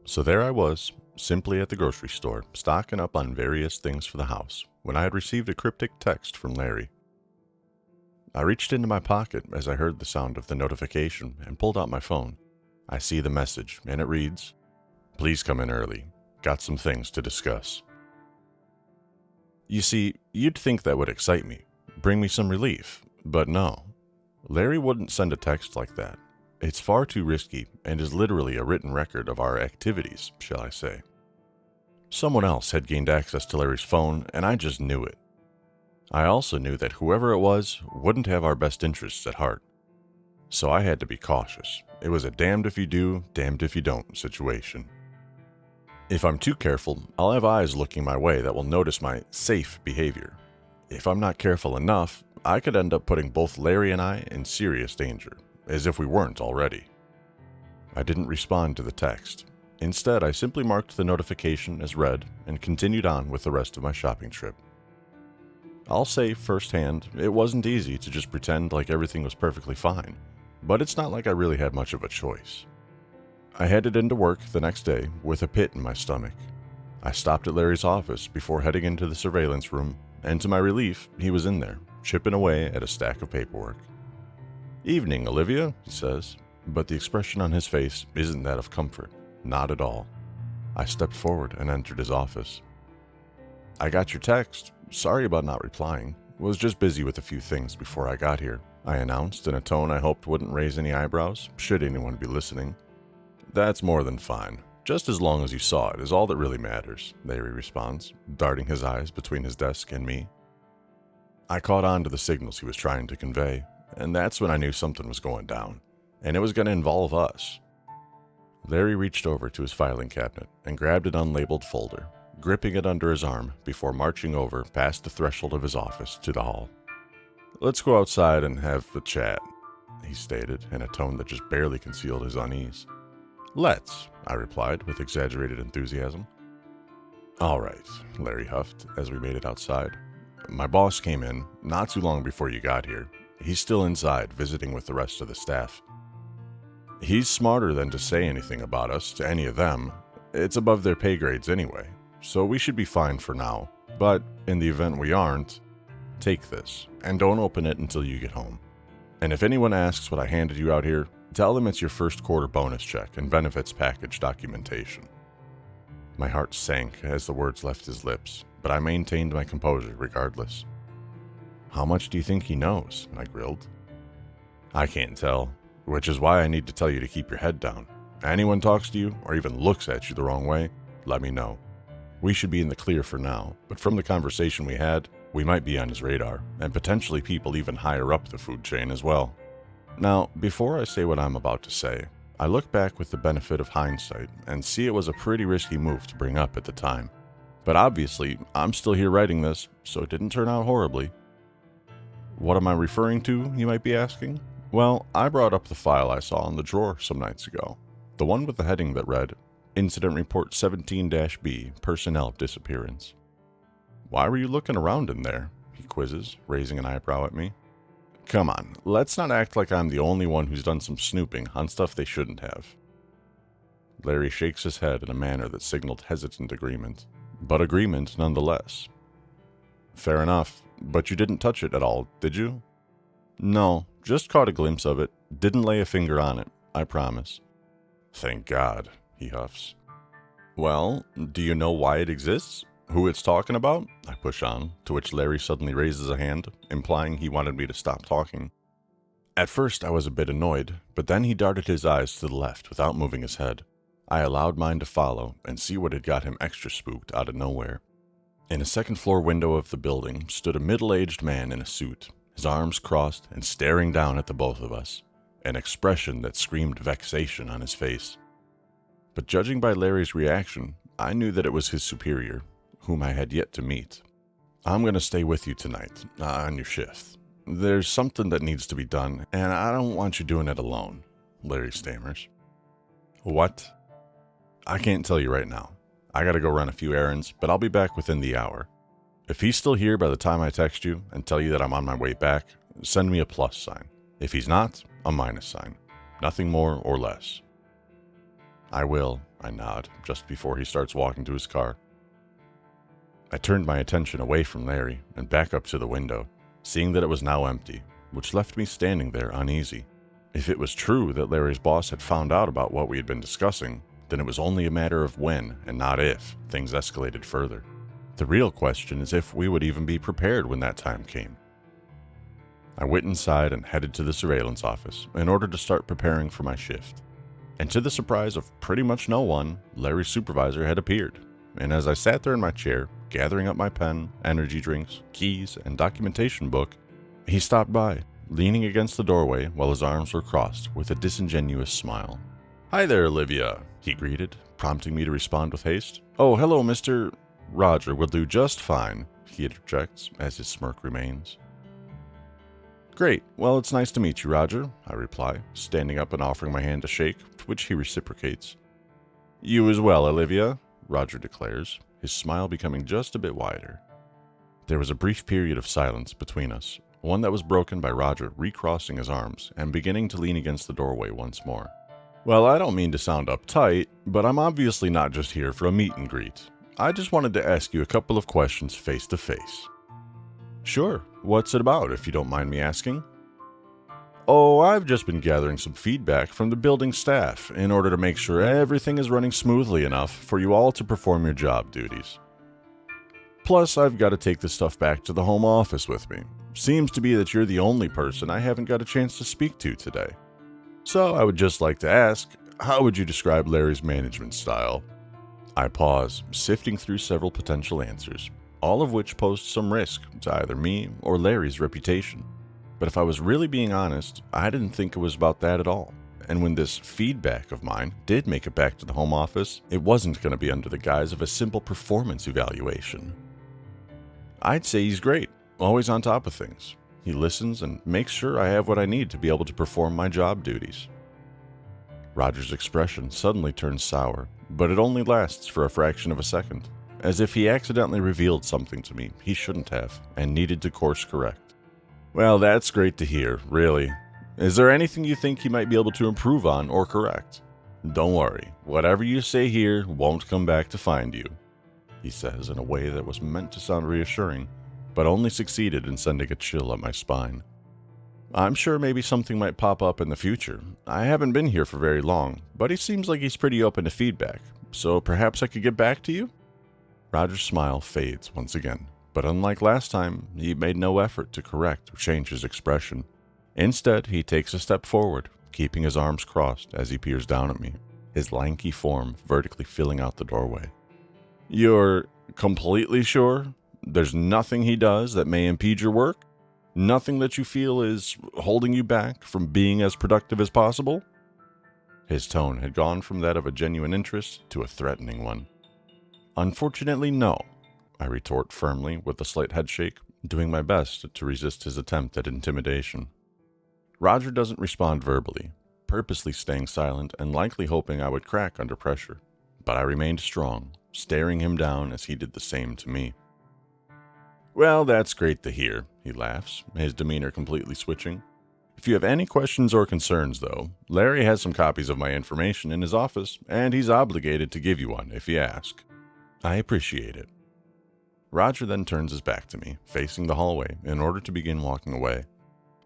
So there I was, simply at the grocery store, stocking up on various things for the house, when I had received a cryptic text from Larry. I reached into my pocket as I heard the sound of the notification and pulled out my phone. I see the message, and it reads, "Please come in early. Got some things to discuss." You see, you'd think that would excite me, bring me some relief, but no. Larry wouldn't send a text like that. It's far too risky and is literally a written record of our activities, shall I say. Someone else had gained access to Larry's phone, and I just knew it. I also knew that whoever it was wouldn't have our best interests at heart. So I had to be cautious. It was a damned if you do, damned if you don't situation. If I'm too careful, I'll have eyes looking my way that will notice my safe behavior. If I'm not careful enough, I could end up putting both Larry and I in serious danger, as if we weren't already. I didn't respond to the text. Instead, I simply marked the notification as read and continued on with the rest of my shopping trip. I'll say firsthand, it wasn't easy to just pretend like everything was perfectly fine, but it's not like I really had much of a choice. I headed into work the next day with a pit in my stomach. I stopped at Larry's office before heading into the surveillance room, and to my relief, he was in there, chipping away at a stack of paperwork. "Evening, Olivia," he says, but the expression on his face isn't that of comfort, not at all. I stepped forward and entered his office. "I got your text. Sorry about not replying. Was just busy with a few things before I got here," I announced in a tone I hoped wouldn't raise any eyebrows, should anyone be listening. "That's more than fine. Just as long as you saw it is all that really matters," Larry responds, darting his eyes between his desk and me. I caught on to the signals he was trying to convey, and that's when I knew something was going down, and it was going to involve us. Larry reached over to his filing cabinet and grabbed an unlabeled folder, gripping it under his arm before marching over past the threshold of his office to the hall. "Let's go outside and have a chat," he stated in a tone that just barely concealed his unease. "Let's," I replied with exaggerated enthusiasm. "All right," Larry huffed as we made it outside. "My boss came in not too long before you got here. He's still inside visiting with the rest of the staff. He's smarter than to say anything about us to any of them. It's above their pay grades anyway, so we should be fine for now. But in the event we aren't, take this, and don't open it until you get home. And if anyone asks what I handed you out here, tell them it's your first quarter bonus check and benefits package documentation." My heart sank as the words left his lips, but I maintained my composure regardless. "How much do you think he knows?" I grilled. "I can't tell, which is why I need to tell you to keep your head down. Anyone talks to you or even looks at you the wrong way, let me know. We should be in the clear for now, but from the conversation we had, we might be on his radar, and potentially people even higher up the food chain as well." Now, before I say what I'm about to say, I look back with the benefit of hindsight and see it was a pretty risky move to bring up at the time. But obviously, I'm still here writing this, so it didn't turn out horribly. What am I referring to, you might be asking? Well, I brought up the file I saw in the drawer some nights ago, the one with the heading that read, "Incident Report 17-B, Personnel Disappearance." "Why were you looking around in there?" he quizzes, raising an eyebrow at me. "Come on, let's not act like I'm the only one who's done some snooping on stuff they shouldn't have." Larry shakes his head in a manner that signaled hesitant agreement, but agreement nonetheless. "Fair enough, but you didn't touch it at all, did you?" "No, just caught a glimpse of it. Didn't lay a finger on it, I promise." "Thank God," he huffs. "Well, do you know why it exists? Who it's talking about?" I push on, to which Larry suddenly raises a hand, implying he wanted me to stop talking. At first I was a bit annoyed, but then he darted his eyes to the left without moving his head. I allowed mine to follow and see what had got him extra spooked out of nowhere. In a second-floor window of the building stood a middle-aged man in a suit, his arms crossed and staring down at the both of us, an expression that screamed vexation on his face. But judging by Larry's reaction, I knew that it was his superior, whom I had yet to meet. "I'm going to stay with you tonight, on your shift. There's something that needs to be done, and I don't want you doing it alone," Larry stammers. "What?" "I can't tell you right now. I gotta go run a few errands, but I'll be back within the hour. If he's still here by the time I text you and tell you that I'm on my way back, send me a plus sign. If he's not, a minus sign. Nothing more or less." I will, I nod, just before he starts walking to his car. I turned my attention away from Larry and back up to the window, seeing that it was now empty, which left me standing there uneasy. If it was true that Larry's boss had found out about what we had been discussing, then it was only a matter of when, and not if, things escalated further. The real question is if we would even be prepared when that time came. I went inside and headed to the surveillance office in order to start preparing for my shift. And to the surprise of pretty much no one, Larry's supervisor had appeared. And as I sat there in my chair, gathering up my pen, energy drinks, keys, and documentation book, he stopped by, leaning against the doorway while his arms were crossed with a disingenuous smile. "Hi there, Olivia," he greeted, prompting me to respond with haste. "Oh, hello, Mr. Roger will do just fine," he interjects as his smirk remains. "Great. Well, it's nice to meet you, Roger," I reply, standing up and offering my hand to shake, to which he reciprocates. "You as well, Olivia," Roger declares, his smile becoming just a bit wider. There was a brief period of silence between us, one that was broken by Roger recrossing his arms and beginning to lean against the doorway once more. "Well, I don't mean to sound uptight, but I'm obviously not just here for a meet and greet. I just wanted to ask you a couple of questions face to face." "Sure. What's it about, if you don't mind me asking?" "Oh, I've just been gathering some feedback from the building staff in order to make sure everything is running smoothly enough for you all to perform your job duties. Plus, I've got to take this stuff back to the home office with me. Seems to be that you're the only person I haven't got a chance to speak to today. So I would just like to ask, how would you describe Larry's management style?" I pause, sifting through several potential answers, all of which posed some risk to either me or Larry's reputation. But if I was really being honest, I didn't think it was about that at all. And when this feedback of mine did make it back to the home office, it wasn't going to be under the guise of a simple performance evaluation. I'd say he's great, always on top of things. He listens and makes sure I have what I need to be able to perform my job duties. Roger's expression suddenly turns sour, but it only lasts for a fraction of a second, as if he accidentally revealed something to me he shouldn't have and needed to course correct. "Well, that's great to hear, really. Is there anything you think he might be able to improve on or correct? Don't worry, whatever you say here won't come back to find you," he says in a way that was meant to sound reassuring, but only succeeded in sending a chill up my spine. "I'm sure maybe something might pop up in the future. I haven't been here for very long, but he seems like he's pretty open to feedback, so perhaps I could get back to you?" Roger's smile fades once again, but unlike last time, he made no effort to correct or change his expression. Instead, he takes a step forward, keeping his arms crossed as he peers down at me, his lanky form vertically filling out the doorway. "You're completely sure? There's nothing he does that may impede your work? Nothing that you feel is holding you back from being as productive as possible?" His tone had gone from that of a genuine interest to a threatening one. "Unfortunately, no," I retort firmly with a slight headshake, doing my best to resist his attempt at intimidation. Roger doesn't respond verbally, purposely staying silent and likely hoping I would crack under pressure, but I remained strong, staring him down as he did the same to me. "Well, that's great to hear," he laughs, his demeanor completely switching. "If you have any questions or concerns, though, Larry has some copies of my information in his office, and he's obligated to give you one if you ask." I appreciate it. Roger then turns his back to me, facing the hallway, in order to begin walking away.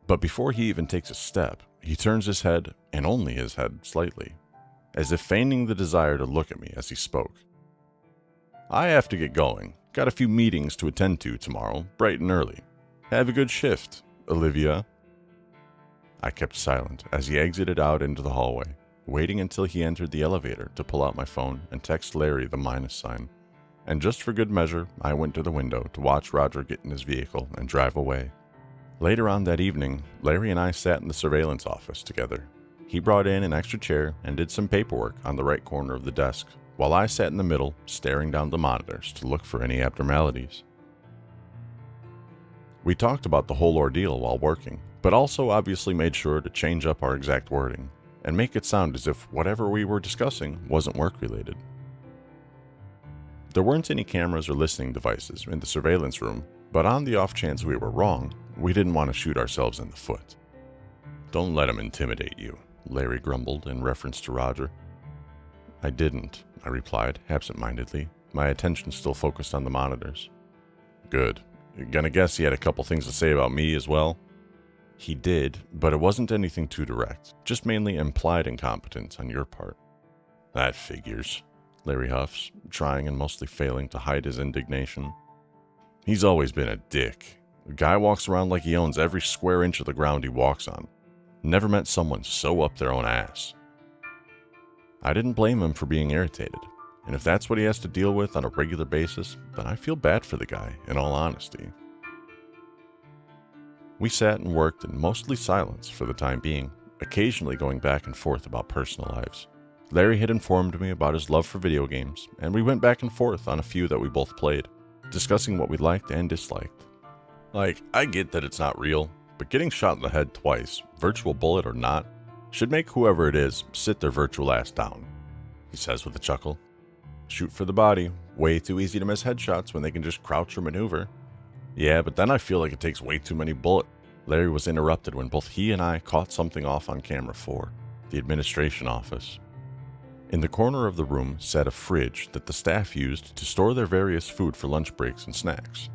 But before he even takes a step, he turns his head, and only his head, slightly, as if feigning the desire to look at me as he spoke. "I have to get going. Got a few meetings to attend to tomorrow, bright and early. Have a good shift, Olivia." I kept silent as he exited out into the hallway, waiting until he entered the elevator to pull out my phone and text Larry the minus sign. And just for good measure, I went to the window to watch Roger get in his vehicle and drive away. Later on that evening, Larry and I sat in the surveillance office together. He brought in an extra chair and did some paperwork on the right corner of the desk, while I sat in the middle, staring down the monitors to look for any abnormalities. We talked about the whole ordeal while working, but also obviously made sure to change up our exact wording and make it sound as if whatever we were discussing wasn't work-related. There weren't any cameras or listening devices in the surveillance room, but on the off chance we were wrong, we didn't want to shoot ourselves in the foot. "Don't let him intimidate you," Larry grumbled in reference to Roger. I didn't, I replied, absent-mindedly, my attention still focused on the monitors. Good. Gonna guess he had a couple things to say about me as well? He did, but it wasn't anything too direct, just mainly implied incompetence on your part. That figures, Larry huffs, trying and mostly failing to hide his indignation. He's always been a dick. The guy walks around like he owns every square inch of the ground he walks on. Never met someone so up their own ass. I didn't blame him for being irritated, and if that's what he has to deal with on a regular basis, then I feel bad for the guy, in all honesty. We sat and worked in mostly silence for the time being, occasionally going back and forth about personal lives. Larry had informed me about his love for video games, and we went back and forth on a few that we both played, discussing what we liked and disliked. Like, I get that it's not real, but getting shot in the head twice, virtual bullet or not, should make whoever it is sit their virtual ass down, he says with a chuckle. Shoot for the body, way too easy to miss headshots when they can just crouch or maneuver. Yeah, but then I feel like it takes way too many bullets. Larry was interrupted when both he and I caught something off on camera for the administration office. In the corner of the room sat a fridge that the staff used to store their various food for lunch breaks and snacks,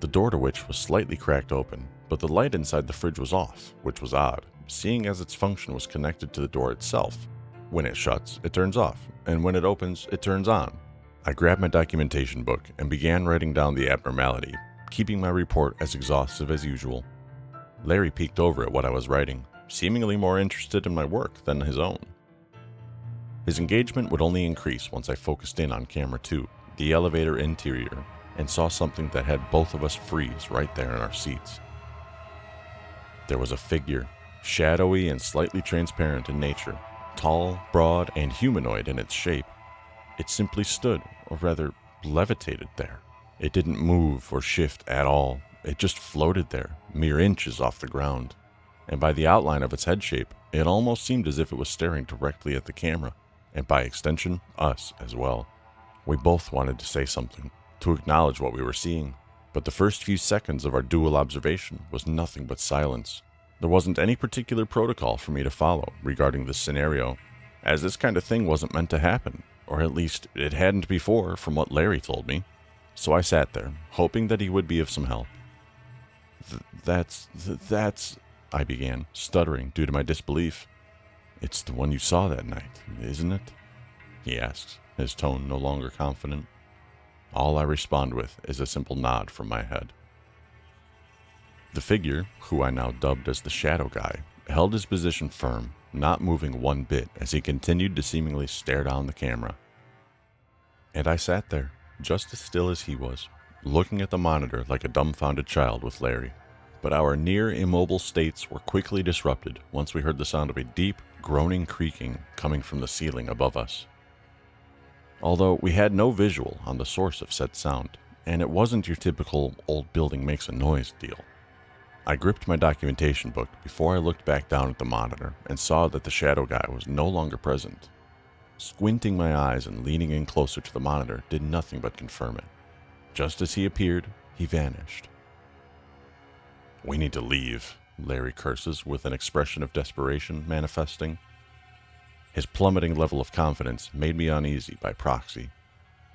the door to which was slightly cracked open, but the light inside the fridge was off, which was odd, seeing as its function was connected to the door itself. When it shuts, it turns off, and when it opens, it turns on. I grabbed my documentation book and began writing down the abnormality, keeping my report as exhaustive as usual. Larry peeked over at what I was writing, seemingly more interested in my work than his own. His engagement would only increase once I focused in on camera 2, the elevator interior, and saw something that had both of us freeze right there in our seats. There was a figure, shadowy and slightly transparent in nature, tall, broad, and humanoid in its shape. It simply stood, or rather, levitated there. It didn't move or shift at all. It just floated there, mere inches off the ground. And by the outline of its head shape, it almost seemed as if it was staring directly at the camera, and by extension, us as well. We both wanted to say something, to acknowledge what we were seeing, but the first few seconds of our dual observation was nothing but silence. There wasn't any particular protocol for me to follow regarding this scenario, as this kind of thing wasn't meant to happen, or at least it hadn't before from what Larry told me. So I sat there, hoping that he would be of some help. That's, I began, stuttering due to my disbelief. It's the one you saw that night, isn't it? He asks, his tone no longer confident. All I respond with is a simple nod from my head. The figure, who I now dubbed as the Shadow Guy, held his position firm, not moving one bit as he continued to seemingly stare down the camera. And I sat there, just as still as he was, looking at the monitor like a dumbfounded child with Larry. But our near immobile states were quickly disrupted once we heard the sound of a deep, groaning creaking coming from the ceiling above us. Although we had no visual on the source of said sound, and it wasn't your typical old building makes a noise deal. I gripped my documentation book before I looked back down at the monitor and saw that the Shadow Guy was no longer present. Squinting my eyes and leaning in closer to the monitor did nothing but confirm it. Just as he appeared, he vanished. We need to leave, Larry curses with an expression of desperation manifesting. His plummeting level of confidence made me uneasy by proxy.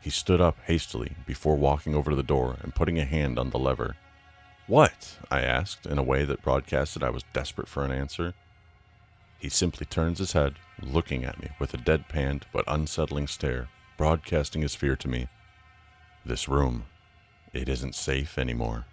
He stood up hastily before walking over to the door and putting a hand on the lever. What? I asked in a way that broadcasted I was desperate for an answer. He simply turns his head, looking at me with a deadpanned but unsettling stare, broadcasting his fear to me. This room, it isn't safe anymore.